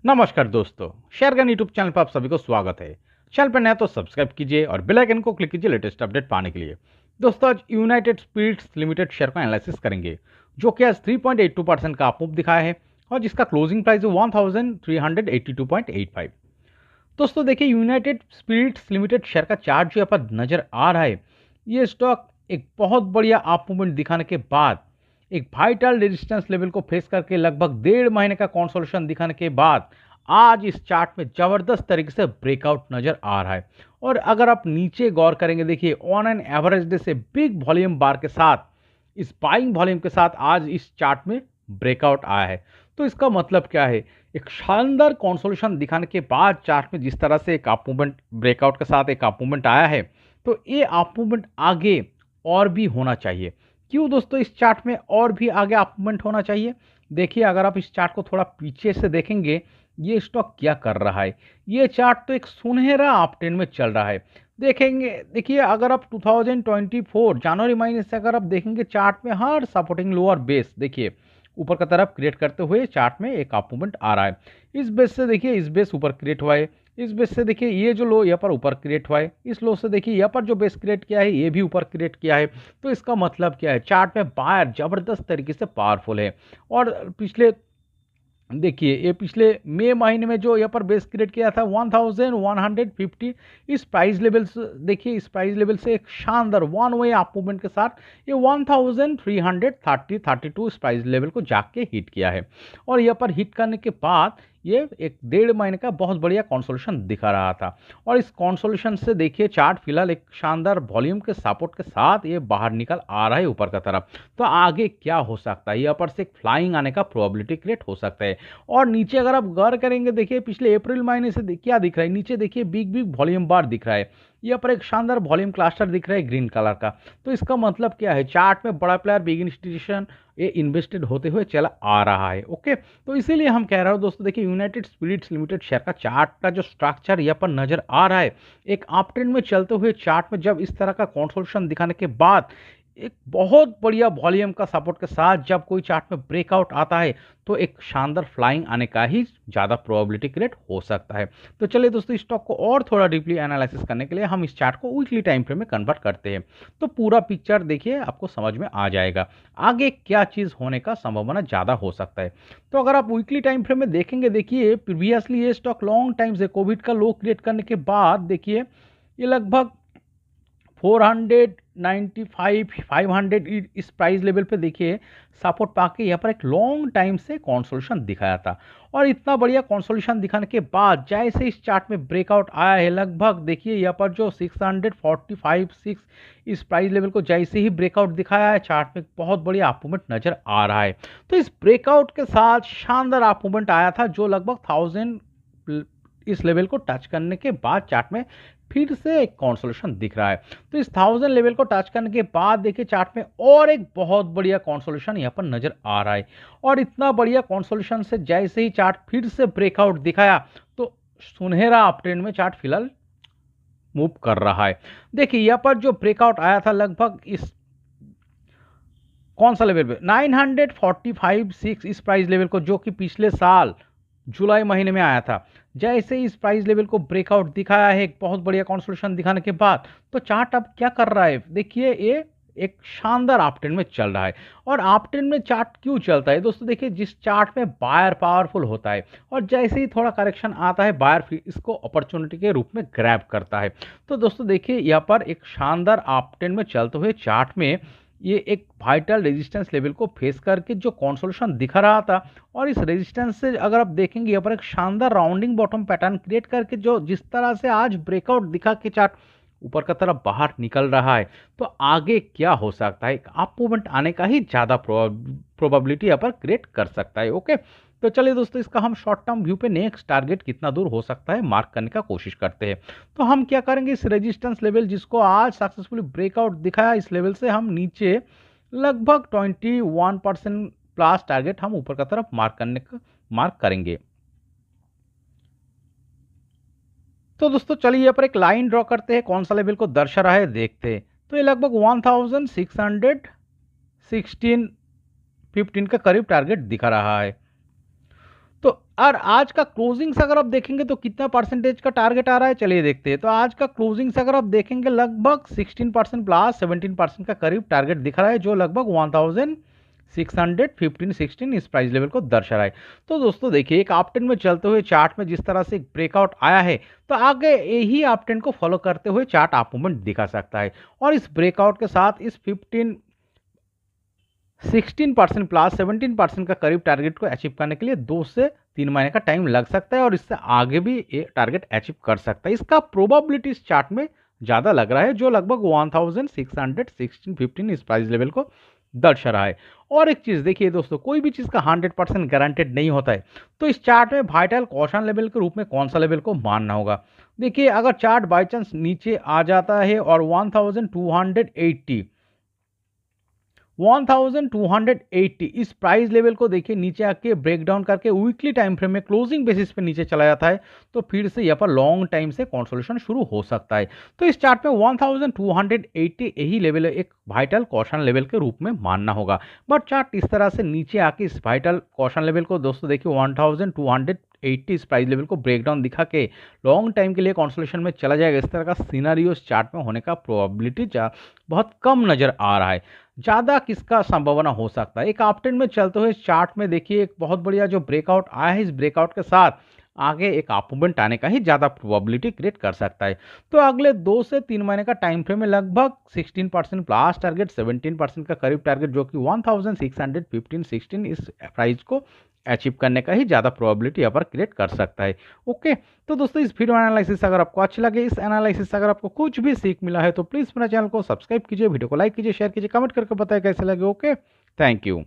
नमस्कार दोस्तों, शेयरगन YouTube channel पर आप सभी को स्वागत है। चैनल पर नया तो सब्सक्राइब कीजिए और बेल आइकन को क्लिक कीजिए लेटेस्ट अपडेट पाने के लिए। दोस्तों, आज यूनाइटेड स्पिरिट्स लिमिटेड शेयर का एनालिसिस करेंगे, जो कि आज 3.82% का अपमूव दिखाया है और जिसका क्लोजिंग प्राइस है 1382.85। दोस्तों देखिए, यूनाइटेड स्पिरिट्स लिमिटेड शेयर का चार्ट जो यहाँ पर नजर आ रहा है, ये स्टॉक एक बहुत बढ़िया अप मूवमेंट दिखाने के बाद एक वाइटल रेजिस्टेंस लेवल को फेस करके लगभग 1.5 महीने का कंसोलिडेशन दिखाने के बाद आज इस चार्ट में जबरदस्त तरीके से ब्रेकआउट नजर आ रहा है। और अगर आप नीचे गौर करेंगे, देखिए ऑन एन एवरेज डे से बिग वॉल्यूम बार के साथ, इस बाइंग वॉल्यूम के साथ आज इस चार्ट में ब्रेकआउट आया है। तो इसका मतलब क्या है, एक शानदार कंसोलिडेशन दिखाने के बाद चार्ट में जिस तरह से एक अप मूवमेंट ब्रेकआउट के साथ एक अप मूवमेंट आया है, तो ये अप मूवमेंट आगे और भी होना चाहिए। क्यों दोस्तों इस चार्ट में और भी आगे अप मूवमेंट होना चाहिए? देखिए, अगर आप इस चार्ट को थोड़ा पीछे से देखेंगे, ये स्टॉक क्या कर रहा है। ये चार्ट तो एक सुनहरा अप ट्रेंड में चल रहा है। देखेंगे, देखिए अगर आप 2024 जनवरी महीने से अगर आप देखेंगे चार्ट में हर सपोर्टिंग लोअर बेस देखिए ऊपर की तरफ क्रिएट करते हुए चार्ट में एक अप मूवमेंट आ रहा है। इस बेस से देखिए इस बेस ऊपर क्रिएट हुआ है, इस बेस से देखिए ये जो लो यहाँ पर ऊपर क्रिएट हुआ है, इस लो से देखिए यहाँ पर जो बेस क्रिएट किया है ये भी ऊपर क्रिएट किया है। तो इसका मतलब क्या है, चार्ट में बायर जबरदस्त तरीके से पावरफुल है। और पिछले देखिए ये पिछले मई महीने में जो यहाँ पर बेस क्रिएट किया था 1150, इस प्राइस लेवल से देखिए, इस प्राइस लेवल से एक शानदार वन वे अप मूवमेंट के साथ ये 1332 इस प्राइस लेवल को जाके हिट किया है। और यहाँ पर हिट करने के बाद ये एक 1.5 महीने का बहुत बढ़िया कंसोलिडेशन दिखा रहा था। और इस कंसोलिडेशन से देखिए चार्ट फिलहाल एक शानदार वॉल्यूम के सपोर्ट के साथ ये बाहर निकल आ रहा है ऊपर का तरफ। तो आगे क्या हो सकता है, यहाँ पर से एक फ्लाइंग आने का प्रोबेबिलिटी क्रिएट हो सकता है। और नीचे अगर आप गौर करेंगे, देखिए पिछले अप्रैल महीने से क्या दिख रहा है, नीचे देखिए बिग बिग वॉल्यूम बार दिख रहा है, यहाँ पर एक शानदार वॉल्यूम क्लस्टर दिख रहा है ग्रीन कलर का। तो इसका मतलब क्या है, चार्ट में बड़ा प्लेयर बिग इंस्टीट्यूशन ये इन्वेस्टेड होते हुए चला आ रहा है। ओके, तो इसीलिए हम कह रहे हो दोस्तों, देखिए यूनाइटेड स्पिरिट्स लिमिटेड शेयर का चार्ट का जो स्ट्रक्चर यहाँ पर नजर आ रहा है, एक अप ट्रेंड में चलते हुए चार्ट में जब इस तरह का कंसोलिडेशन दिखाने के बाद एक बहुत बढ़िया वॉल्यूम का सपोर्ट के साथ जब कोई चार्ट में ब्रेकआउट आता है, तो एक शानदार फ्लाइंग आने का ही ज़्यादा प्रोबेबिलिटी क्रिएट हो सकता है। तो चलिए दोस्तों, स्टॉक को और थोड़ा डीपली एनालिसिस करने के लिए हम इस चार्ट को वीकली टाइम फ्रेम में कन्वर्ट करते हैं। तो पूरा पिक्चर देखिए, आपको समझ में आ जाएगा आगे क्या चीज़ होने का संभावना ज़्यादा हो सकता है। तो अगर आप वीकली टाइम फ्रेम में देखेंगे, देखिए प्रीवियसली ये स्टॉक लॉन्ग टाइम से कोविड का लो क्रिएट करने के बाद देखिए ये लगभग 495 500 इस प्राइस लेवल पे देखिए सपोर्ट पाके यहाँ पर एक लॉन्ग टाइम से कंसोलिडेशन दिखाया था। और इतना बढ़िया कंसोलिडेशन दिखाने के बाद जैसे इस चार्ट में ब्रेकआउट आया है, लगभग देखिए यहाँ पर जो 645 इस प्राइस लेवल को जैसे ही ब्रेकआउट दिखाया है, चार्ट में बहुत बढ़िया अप मूवमेंट नजर आ रहा है। तो इस ब्रेकआउट के साथ शानदार अप मूवमेंट आया था, जो लगभग 1000 इस लेवल को टच करने के बाद चार्ट में फिर से एक कंसोलिडेशन दिख रहा है। तो इस 1000 लेवल को टच करने के बाद देखिए चार्ट में और एक बहुत बढ़िया कंसोलिडेशन यहाँ पर नजर आ रहा है। और इतना बढ़िया कंसोलिडेशन से जैसे ही चार्ट फिर से ब्रेकआउट दिखाया, तो सुनहरा अप ट्रेंड में चार्ट फिलहाल मूव कर रहा है। देखिए यहाँ पर जो ब्रेकआउट आया था लगभग इस कौन सा लेवल पे 945 इस प्राइस लेवल को, जो कि पिछले साल जुलाई महीने में आया था। जैसे इस प्राइस लेवल को ब्रेकआउट दिखाया है एक बहुत बढ़िया कंसोलिडेशन दिखाने के बाद, तो चार्ट अब क्या कर रहा है, देखिए ये एक शानदार अप ट्रेंड में चल रहा है। और अप ट्रेंड में चार्ट क्यों चलता है दोस्तों, देखिए जिस चार्ट में बायर पावरफुल होता है और जैसे ही थोड़ा करेक्शन आता है, बायर फिर इसको अपॉर्चुनिटी के रूप में ग्रैब करता है। तो दोस्तों देखिए यहाँ पर एक शानदार अप ट्रेंड में चलते हुए चार्ट में ये एक वाइटल रेजिस्टेंस लेवल को फेस करके जो कंसोलिडेशन दिखा रहा था, और इस रेजिस्टेंस से अगर आप देखेंगे यहाँ पर एक शानदार राउंडिंग बॉटम पैटर्न क्रिएट करके जो जिस तरह से आज ब्रेकआउट दिखा के चार्ट ऊपर का तरफ बाहर निकल रहा है, तो आगे क्या हो सकता है, अप मूवमेंट आने का ही ज़्यादा प्रोबेबिलिटी यहाँ पर क्रिएट कर सकता है। ओके, तो चलिए दोस्तों, इसका हम शॉर्ट टर्म व्यू पे नेक्स्ट टारगेट कितना दूर हो सकता है मार्क करने का कोशिश करते हैं। तो हम क्या करेंगे, इस रेजिस्टेंस लेवल जिसको आज सक्सेसफुली ब्रेकआउट दिखाया, इस लेवल से हम नीचे लगभग 21% प्लस टारगेट हम ऊपर का तरफ मार्क करेंगे। तो दोस्तों चलिए यहाँ पर एक लाइन ड्रॉ करते हैं, कौन सा लेवल को दर्शा रहा है देखते हैं। तो ये लगभग 1616 15 का करीब टारगेट दिखा रहा है। तो और आज का क्लोजिंग्स अगर आप देखेंगे तो कितना परसेंटेज का टारगेट आ रहा है, चलिए देखते हैं। तो आज का क्लोजिंग्स अगर आप देखेंगे लगभग 16% प्लस 17% का करीब टारगेट दिख रहा है, जो लगभग 1615-16 इस प्राइस लेवल को दर्शा रहा है। तो दोस्तों देखिए, एक आप ट्रेंड में चलते हुए चार्ट में जिस तरह से एक ब्रेकआउट आया है, तो आगे यही आप ट्रेंड को फॉलो करते हुए चार्ट अप मूवमेंट दिखा सकता है। और इस ब्रेकआउट के साथ इस 16% प्लस 17% का करीब टारगेट को अचीव करने के लिए 2 से 3 महीने का टाइम लग सकता है, और इससे आगे भी ये टारगेट अचीव कर सकता है। इसका प्रोबेबिलिटी इस चार्ट में ज़्यादा लग रहा है, जो लगभग 1616-15 इस प्राइस लेवल को दर्शा रहा है। और एक चीज़ देखिए दोस्तों, कोई भी चीज़ का 100% गारंटेड नहीं होता है, तो इस चार्ट में वाइटल कॉशन लेवल के रूप में कौन सा लेवल को मानना होगा। देखिए, अगर चार्ट बाई चांस नीचे आ जाता है और 1280 इस प्राइस लेवल को देखिए नीचे आके ब्रेक डाउन करके वीकली टाइम फ्रेम में क्लोजिंग बेसिस पे नीचे चला जाता है, तो फिर से यहाँ पर लॉन्ग टाइम से कंसोलिडेशन शुरू हो सकता है। तो इस चार्ट में 1280 यही लेवल एक वाइटल कॉशन लेवल के रूप में मानना होगा। बट चार्ट इस तरह से नीचे आके इस वाइटल कॉशन लेवल को दोस्तों देखिए 1280 इस प्राइस लेवल को ब्रेकडाउन दिखा के लॉन्ग टाइम के लिए कंसोलिडेशन में चला जाएगा, इस तरह का सीनारियो इस चार्ट में होने का प्रोबेबिलिटी बहुत कम नजर आ रहा है। ज़्यादा किसका संभावना हो सकता है, एक आप ट्रेंड में चलते हुए चार्ट में देखिए एक बहुत बढ़िया जो ब्रेकआउट आया है, इस ब्रेकआउट के साथ आगे एक अप मूवमेंट आने का ही ज़्यादा प्रोबेबिलिटी क्रिएट कर सकता है। तो अगले 2 से 3 महीने का टाइम फ्रेम में लगभग 16% प्लस टारगेट 17% का करीब टारगेट, जो कि 1615-16 इस प्राइस को अचीव करने का ही ज़्यादा प्रोबेबिलिटी यहाँ पर क्रिएट कर सकता है। ओके, तो दोस्तों इस वीडियो एनालिसिस अगर आपको अच्छी लगे, इस एनालिसिस से अगर आपको कुछ भी सीख मिला है, तो प्लीज़ मेरा चैनल को सब्सक्राइब कीजिए, वीडियो को लाइक कीजिए, शेयर कीजिए, कमेंट करके बताएं कैसे लगे। Okay, thank you.